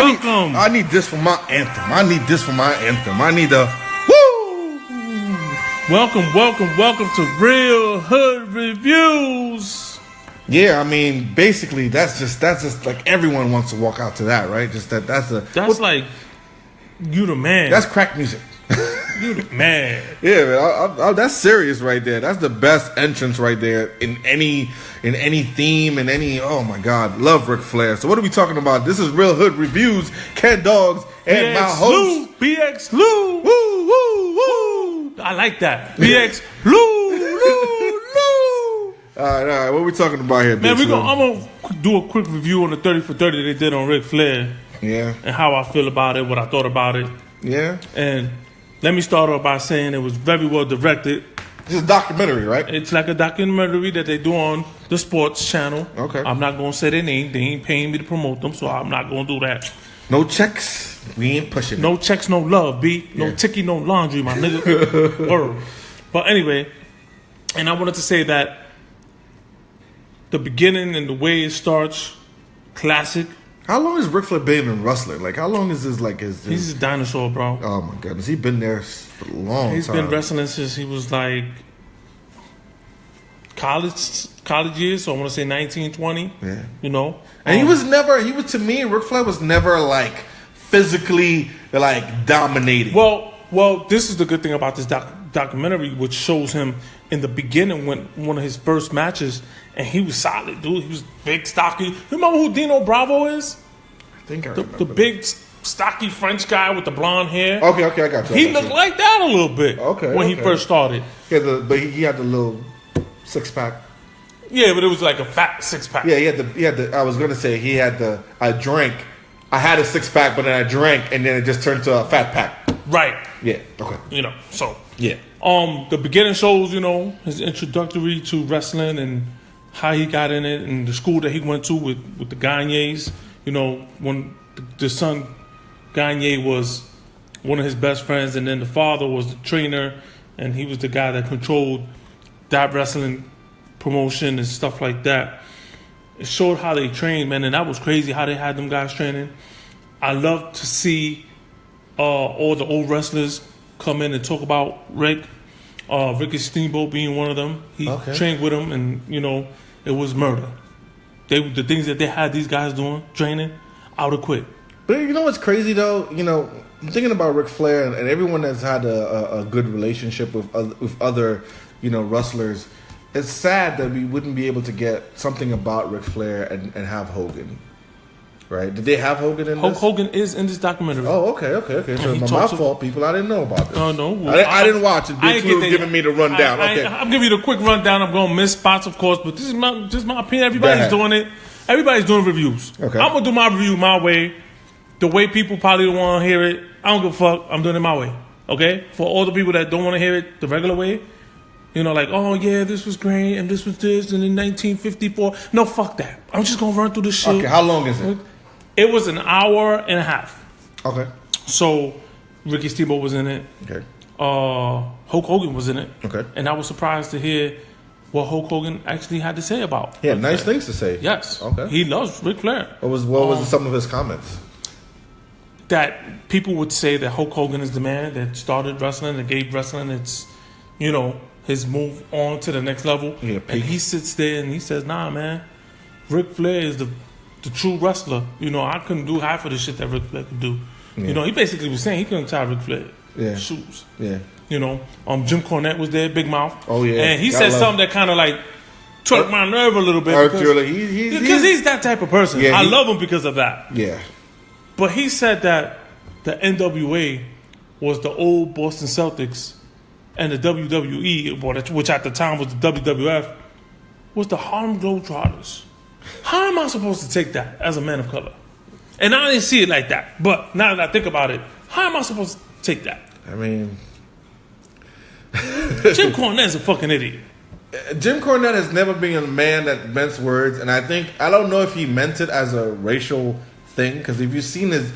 I need this for my anthem. I need the woo. Welcome to Real Hood Reviews. Yeah, I mean, basically, that's just like everyone wants to walk out to that, right? Just that's like you the man. That's crack music. You the man. Yeah, man, that's serious right there. That's the best entrance right there in any theme, in any. Oh my God, love Ric Flair. So what are we talking about? This is Real Hood Reviews. Ken Dogs and my host BX Lou. Woo woo woo. I like that. BX Lou. All right. What are we talking about here, man? I'm gonna do a quick review on the 30 for 30 they did on Ric Flair. Yeah. And how I feel about it, what I thought about it. Yeah. And let me start off by saying it was very well directed. It's a documentary, right? It's like a documentary that they do on the sports channel. Okay. I'm not gonna say their name. They ain't paying me to promote them, so I'm not gonna do that. No checks. We ain't pushing. No checks, no love, B. No ticky, no laundry, my nigga. Word. But anyway, and I wanted to say that the beginning and the way it starts, classic. How long has Ric Flair been in wrestling? Like, how long is this? Like, he's a dinosaur, bro. Oh my goodness, he's been there for a long time. He's been wrestling since he was like college years. So I want to say 19, 20. Yeah, you know. And he was to me, Ric Flair was never like physically like dominating. Well, this is the good thing about this documentary, which shows him in the beginning when one of his first matches, and he was solid, dude. He was big, stocky. You remember who Dino Bravo is? I think I remember. The big, stocky French guy with the blonde hair. Okay, I got you. He looked like that a little bit. Okay, he first started. Yeah, but he had the little 6-pack. Yeah, but it was like a fat 6-pack. Yeah, he had the. I was gonna say he had the. I had a 6-pack, but then I drank, and then it just turned to a fat pack. Right. Yeah. Okay. You know. So. Yeah. The beginning shows, his introductory to wrestling and how he got in it, and the school that he went to with the Gagnes. When the son Gagne was one of his best friends, and then the father was the trainer, and he was the guy that controlled that wrestling promotion and stuff like that. It showed how they trained, man, and that was crazy how they had them guys training. I love to see all the old wrestlers come in and talk about Rick. Ricky Steamboat being one of them. He trained with him, and it was murder. The things that they had these guys doing, training, I would have quit. But you know what's crazy though? I'm thinking about Ric Flair and everyone that's had a good relationship with other wrestlers. It's sad that we wouldn't be able to get something about Ric Flair and have Hogan. Right? Did they have Hogan in this? Hogan is in this documentary. Oh, okay. So my fault, people. I didn't know about this. Oh, no. Well, I didn't watch it. Bitch, you were giving me the rundown. I'm giving you the quick rundown. I'm going to miss spots, of course, but this is just my opinion. Everybody's doing it. Everybody's doing reviews. Okay. I'm going to do my review my way. The way people probably don't want to hear it, I don't give a fuck. I'm doing it my way. Okay? For all the people that don't want to hear it the regular way, like, oh, yeah, this was great, and this was this, and in 1954. No, fuck that. I'm just going to run through this shit. Okay, how long is it? It was an hour and a half. Okay. So, Ricky Steamboat was in it. Okay. Hulk Hogan was in it. Okay. And I was surprised to hear what Hulk Hogan actually had to say about. He had nice things to say. Yes. Okay. He loves Ric Flair. What was some of his comments? That people would say that Hulk Hogan is the man that started wrestling and gave wrestling its, his move on to the next level. Yeah, and he sits there and he says, nah, man, Ric Flair is the true wrestler. I couldn't do half of the shit that Ric Flair could do. Yeah. He basically was saying he couldn't tie Ric Flair shoes. Yeah. Jim Cornette was there, Big Mouth. Oh yeah. And he said something that kind of like took my nerve a little bit because he's that type of person. Yeah, I love him because of that. Yeah. But he said that the NWA was the old Boston Celtics, and the WWE, which at the time was the WWF, was the Harlem Globetrotters. How am I supposed to take that as a man of color? And I didn't see it like that. But now that I think about it, how am I supposed to take that? I mean... Jim Cornette's a fucking idiot. Jim Cornette has never been a man that mints words. And I don't know if he meant it as a racial thing. Because if you've seen his,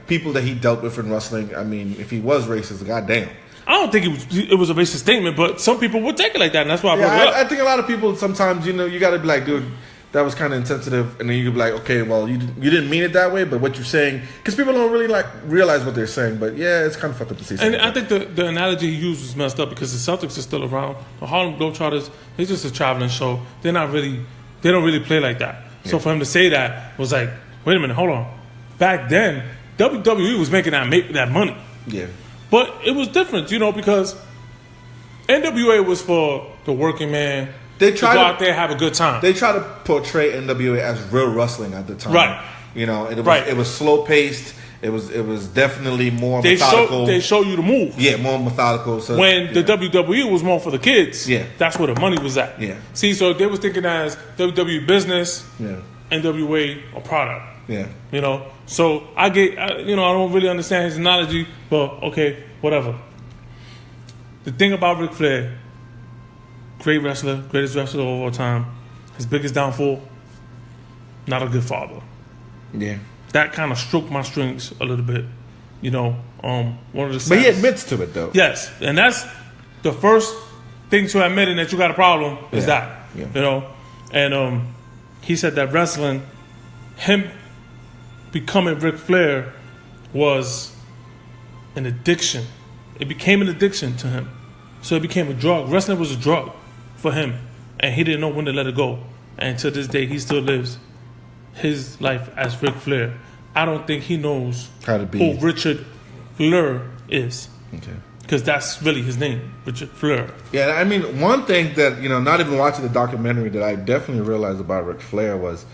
people that he dealt with in wrestling, I mean, if he was racist, goddamn. I don't think it was a racist statement, but some people would take it like that. And that's why I brought it up. I think a lot of people sometimes, you got to be like, dude... that was kind of insensitive, and then you could be like, okay, well, you didn't mean it that way, but what you're saying, because people don't really like realize what they're saying, but yeah, it's kind of fucked up to say something. And I think the analogy he used was messed up because the Celtics are still around. The Harlem Globetrotters, they're just a traveling show. They don't really play like that. So for him to say that was like, wait a minute, hold on. Back then, WWE was making that money. Yeah. But it was different, because NWA was for the working man. They try to go out there and have a good time. They try to portray NWA as real wrestling at the time. Right. It was slow paced. It was definitely more methodical. They show you the move. Yeah, more methodical. So, when the WWE was more for the kids, yeah, that's where the money was at. Yeah. See, so they was thinking as WWE business, yeah, NWA a product. Yeah. So I don't really understand his analogy, but okay, whatever. The thing about Ric Flair, great wrestler, greatest wrestler of all time, his biggest downfall, not a good father. Yeah. That kind of stroked my strings a little bit, one of the. But he admits to it though. Yes, and that's the first thing to admitting that you got a problem is that. Yeah. And he said that wrestling, him becoming Ric Flair was an addiction. It became an addiction to him. So it became a drug. Wrestling was a drug for him, and he didn't know when to let it go. And to this day, he still lives his life as Ric Flair. I don't think he knows how to be who Richard Flair is. Okay. Because that's really his name, Richard Flair. Yeah, I mean, one thing that, not even watching the documentary that I definitely realized about Ric Flair was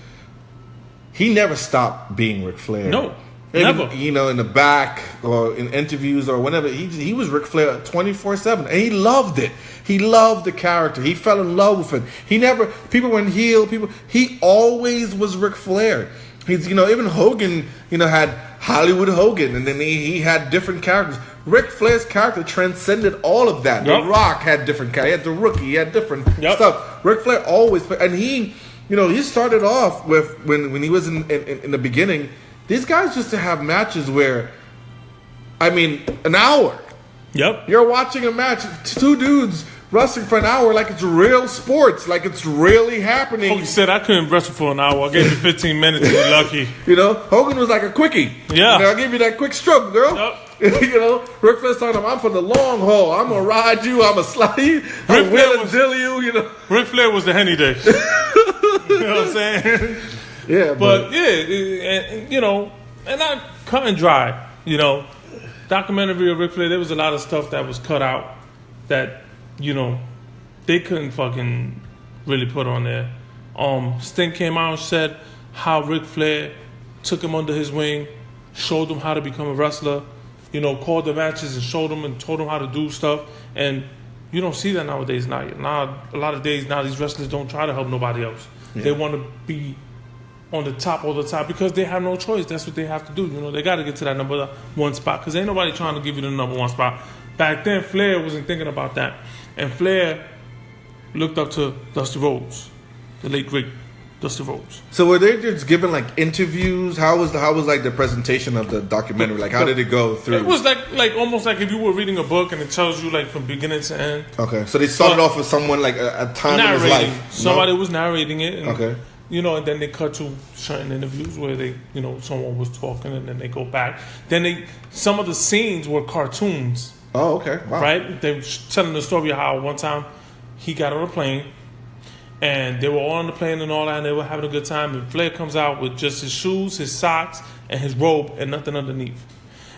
he never stopped being Ric Flair. No, even, never. In the back or in interviews or whenever, he was Ric Flair 24/7, and he loved it. He loved the character. He fell in love with it. People went heel, he always was Ric Flair. He's, even Hogan, had Hollywood Hogan, and then he had different characters. Ric Flair's character transcended all of that. Yep. The Rock had different characters. He had the Rookie. He had different stuff. Ric Flair always played, and he started off with when he was in the beginning. These guys used to have matches where, an hour. Yep. You're watching a match, two dudes wrestling for an hour like it's real sports, like it's really happening. Hogan said I couldn't wrestle for an hour. I gave you 15 minutes to be lucky. Hogan was like a quickie. Yeah. I'll give you that quick stroke, girl. Yep. Ric Flair's talking about, I'm for the long haul. I'm going to ride you. I'm going to slide you. I'm will and dill you, Ric Flair was the Henny days. You know what I'm saying? Yeah. But and not cut and dry, Documentary of Ric Flair, there was a lot of stuff that was cut out that, they couldn't fucking really put on there. Sting came out and said how Ric Flair took him under his wing, showed him how to become a wrestler, called the matches and showed him and told him how to do stuff. And you don't see that nowadays. Now, a lot of days now, these wrestlers don't try to help nobody else. Yeah. They want to be on the top all the time because they have no choice. That's what they have to do. They got to get to that number one spot because ain't nobody trying to give you the number one spot. Back then, Flair wasn't thinking about that. And Flair looked up to Dusty Rhodes, the late great Dusty Rhodes. So were they just giving interviews? How was the presentation of the documentary? How did it go through? It was like almost like if you were reading a book and it tells you from beginning to end. Okay, so they started off with someone a time in his life. Somebody was narrating it. And, okay. And then they cut to certain interviews where they, someone was talking and then they go back. Then some of the scenes were cartoons. Oh, okay. Wow. Right? They were telling the story of how one time he got on a plane and they were all on the plane and all that and they were having a good time. And Flair comes out with just his shoes, his socks, and his robe and nothing underneath.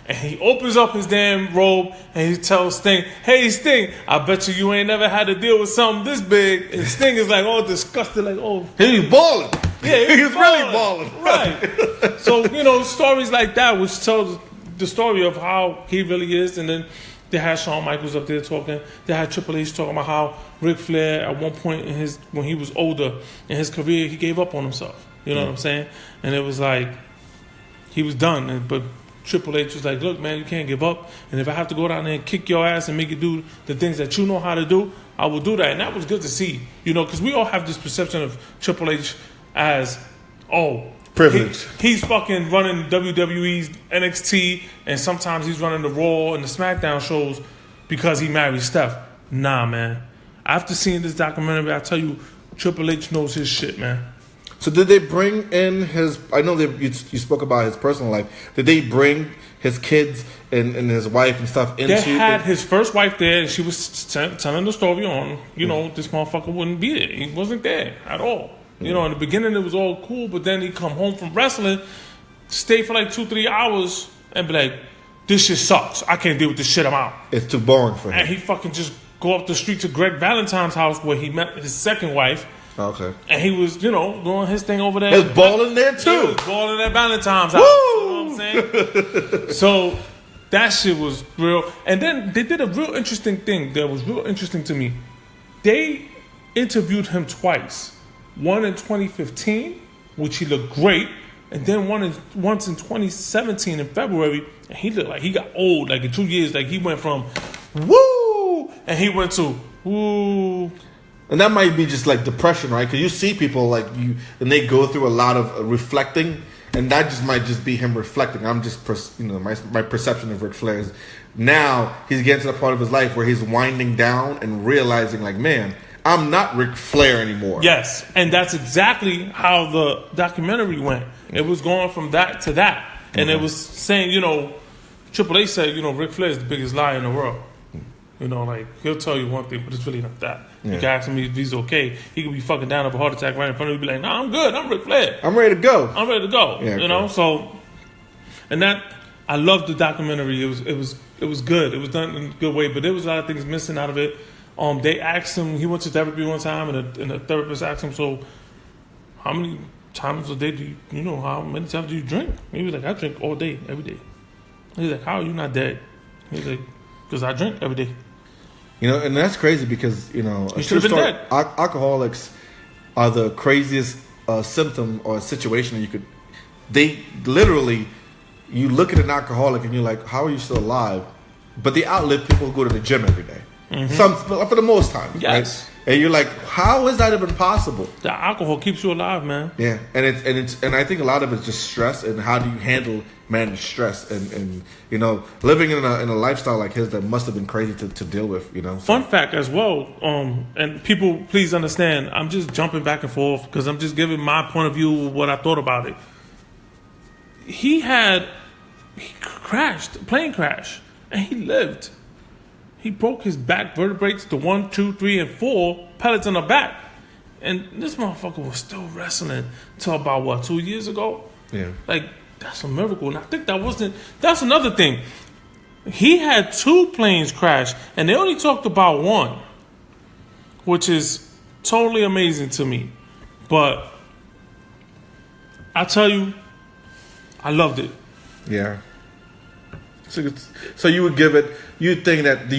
And he opens up his damn robe and he tells Sting, "Hey Sting, I bet you ain't never had to deal with something this big." And Sting is all disgusted, he's balling. Yeah, he's really balling. Right. So, stories like that which tells the story of how he really is. And then they had Shawn Michaels up there talking. They had Triple H talking about how Ric Flair at one point when he was older in his career, he gave up on himself. You know what I'm saying? And it was he was done. But Triple H was like, "Look, man, you can't give up. And if I have to go down there and kick your ass and make you do the things that you know how to do, I will do that." And that was good to see, because we all have this perception of Triple H as, privilege. He's fucking running WWE's NXT, and sometimes he's running the Raw and the SmackDown shows because he married Steph. Nah, man. After seeing this documentary, I tell you, Triple H knows his shit, man. So did they bring in his? I know that you spoke about his personal life. Did they bring his kids and his wife and stuff into? They had his first wife there, and she was telling the story on. This motherfucker wouldn't be there. He wasn't there at all. In the beginning it was all cool, but then he come home from wrestling, stay for like 2-3 hours, and be like, "This shit sucks. I can't deal with this shit. I'm out." It's too boring for him. And he fucking just go up the street to Greg Valentine's house where he met his second wife. Okay. And he was, doing his thing over there. He was balling there too. He was balling at Valentine's house. Woo! You know what I'm saying? So that shit was real. And then they did a real interesting thing that was real interesting to me. They interviewed him twice. One in 2015, which he looked great, and then once in 2017 in February, and he looked like he got old. Like in 2 years, like he went from woo, and he went to woo. And that might be just like depression, right? Because you see people like you, and they go through a lot of reflecting, and that just might just be him reflecting. I'm just, my perception of Ric Flair is now he's getting to the part of his life where he's winding down and realizing, like, man, I'm not Ric Flair anymore. Yes, and that's exactly how the documentary went. It was going from that to that, and it was saying, Triple H said, Ric Flair is the biggest liar in the world. Like, he'll tell you one thing, but it's really not that. Yeah. You can ask him if he's okay. He could be fucking down of a heart attack right in front of you, be like, "Nah, I'm good. I'm Ric Flair. I'm ready to go. Yeah, So, and that, I loved the documentary. It was good. It was done in a good way, but there was a lot of things missing out of it. They asked him. He went to therapy one time, and the therapist asked him, "So, how many times a day do you how many times do you drink?" He was like, "I drink all day, every day." He's like, "How are you not dead?" He's like, "Because I drink every day." And that's crazy because, you should have been dead. Alcoholics are the craziest symptom or situation that they literally, you look at an alcoholic and you're like, how are you still alive? But they outlive people who go to the gym every day. Mm-hmm. Some, for the most time. Yes. Right? And you're like, how is that even possible? The alcohol keeps you alive, man. Yeah. And I think a lot of it's just stress, and how do you manage stress and living in a lifestyle like his that must have been crazy to deal with, Fun fact as well, and people please understand, I'm just jumping back and forth because I'm just giving my point of view of what I thought about it. He crashed, a plane crash, and he lived. He broke his back vertebrae to 1, 2, 3, and 4 pellets on the back. And this motherfucker was still wrestling till about, 2 years ago? Yeah. Like, that's a miracle. And I think that's another thing. He had 2 planes crash, and they only talked about 1, which is totally amazing to me. But I tell you, I loved it. Yeah. So you would give it. Do you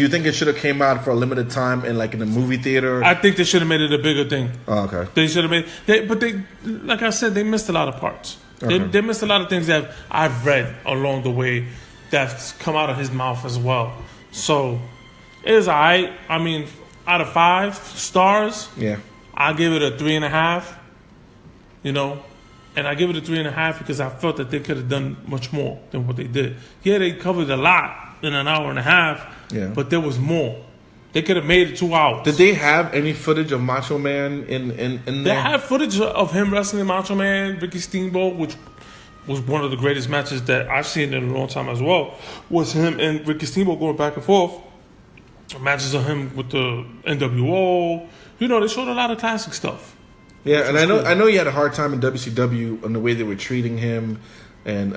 think it should have came out for a limited time in a movie theater? I think they should have made it a bigger thing. Oh, okay. They should have made. But like I said, they missed a lot of parts. Okay. They missed a lot of things that I've read along the way that's come out of his mouth as well. So it was alright. I mean, out of 5 stars, yeah, I give it a 3.5. And I give it a 3.5 because I felt that they could have done much more than what they did. Yeah, they covered a lot in an hour and a half, but there was more. They could have made it 2 hours. Did they have any footage of Macho Man in there? They had footage of him wrestling Macho Man, Ricky Steamboat, which was one of the greatest matches that I've seen in a long time as well, was him and Ricky Steamboat going back and forth. Matches of him with the NWO. They showed a lot of classic stuff. Yeah, and I know he had a hard time in WCW on the way they were treating him, and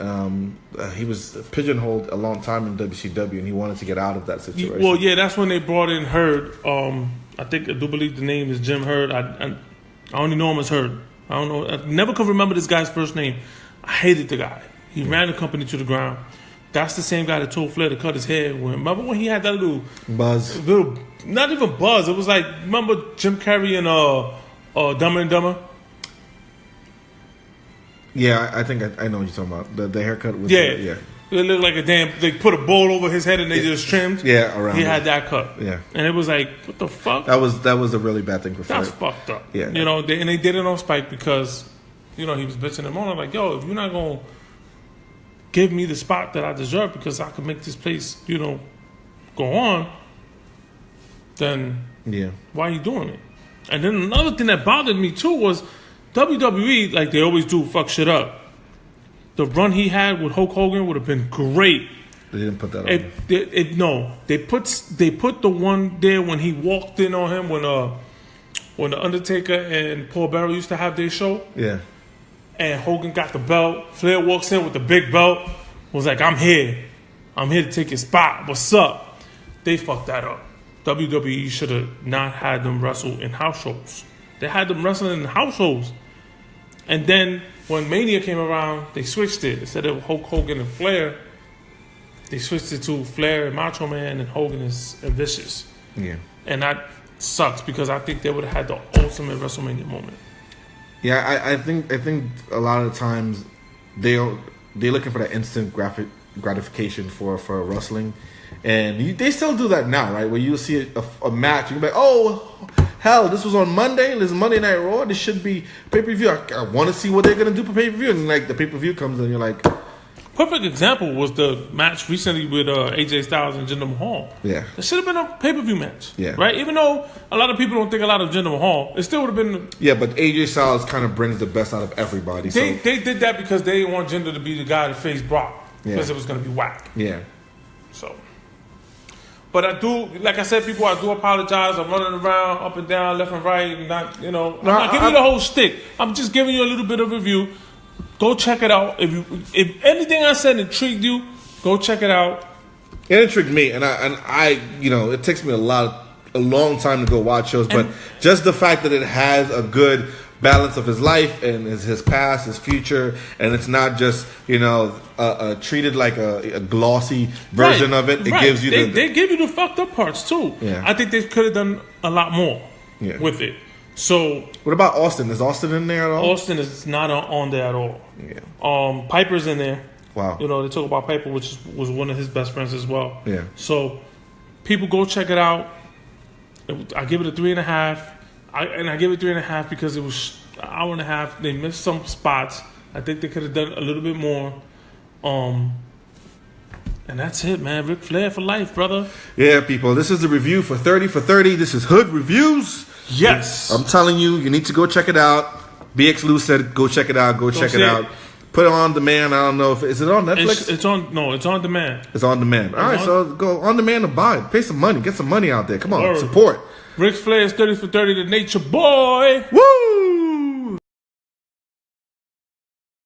he was pigeonholed a long time in WCW, and he wanted to get out of that situation. Well, yeah, that's when they brought in Hurd. I do believe the name is Jim Hurd. I only know him as Hurd. I don't know. I never could remember this guy's first name. I hated the guy. He ran the company to the ground. That's the same guy that told Flair to cut his hair. Remember when he had that little buzz? Not even buzz. It was like, remember Jim Carrey and Dumber and Dumber? Yeah, I think I know what you're talking about. The haircut was... Yeah. It looked like a damn... They put a bowl over his head and they just trimmed. Yeah, around. He had that cut. Yeah. And it was like, what the fuck? That was a really bad thing for Flair. That's fucked up. Yeah. And they did it on Spike because, he was bitching them on. I'm like, yo, if you're not going to give me the spot that I deserve because I can make this place, go on, then why are you doing it? And then another thing that bothered me too was WWE, like they always do, fuck shit up. The run he had with Hulk Hogan would have been great. They didn't put that on. They put the one there when he walked in on him when the Undertaker and Paul Bearer used to have their show. Yeah. And Hogan got the belt. Flair walks in with the big belt. Was like, I'm here to take your spot. What's up? They fucked that up. WWE should have not had them wrestle in house shows. They had them wrestling in house shows. And then when Mania came around, they switched it. Instead of Hulk Hogan and Flair, they switched it to Flair and Macho Man and Hogan and Vicious. Yeah. And that sucks because I think they would have had the ultimate WrestleMania moment. Yeah, I think a lot of the times they're looking for that instant gratification for wrestling, and they still do that now, right? Where you see a match, you can be like, oh hell, this was on Monday. This is Monday Night Raw. This should be pay-per-view. I want to see what they're gonna do for pay-per-view, and like the pay-per-view comes, and you're like. Perfect example was the match recently with AJ Styles and Jinder Mahal. Yeah. It should have been a pay-per-view match. Yeah. Right? Even though a lot of people don't think a lot of Jinder Mahal, it still would have been... Yeah, but AJ Styles kind of brings the best out of everybody. They did that because they didn't want Jinder to be the guy that faced Brock. Because it was going to be whack. Yeah. So... But I do, like I said, people, I do apologize. I'm running around up and down, left and right, and not, I'm not giving you the whole stick. I'm just giving you a little bit of review. Go check it out. If anything I said intrigued you, go check it out. It intrigued me, and I it takes me a long time to go watch shows, but just the fact that it has a good balance of his life and his past, his future, and it's not just treated like a glossy version of it. It gives you they give you the fucked up parts too. Yeah. I think they could have done a lot more with it. So what about Austin? Is Austin in there at all? Austin is not on there at all. Yeah. Piper's in there. Wow. They talk about Piper, which was one of his best friends as well. Yeah. So people go check it out. I give it a 3.5. I give it 3.5 because it was an hour and a half. They missed some spots. I think they could have done a little bit more. And that's it, man. Ric Flair for life, brother. Yeah, people. This is the review for 30 for 30. This is Hood Reviews. Yes. I'm telling you, you need to go check it out. BX Lou said, go check it out. Go check it out. Put it on demand. I don't know if is it on Netflix? It's on demand. It's on demand. All right, so go on demand and buy it. Pay some money. Get some money out there. Come on, support. Ric Flair is 30 for 30, the Nature Boy. Woo!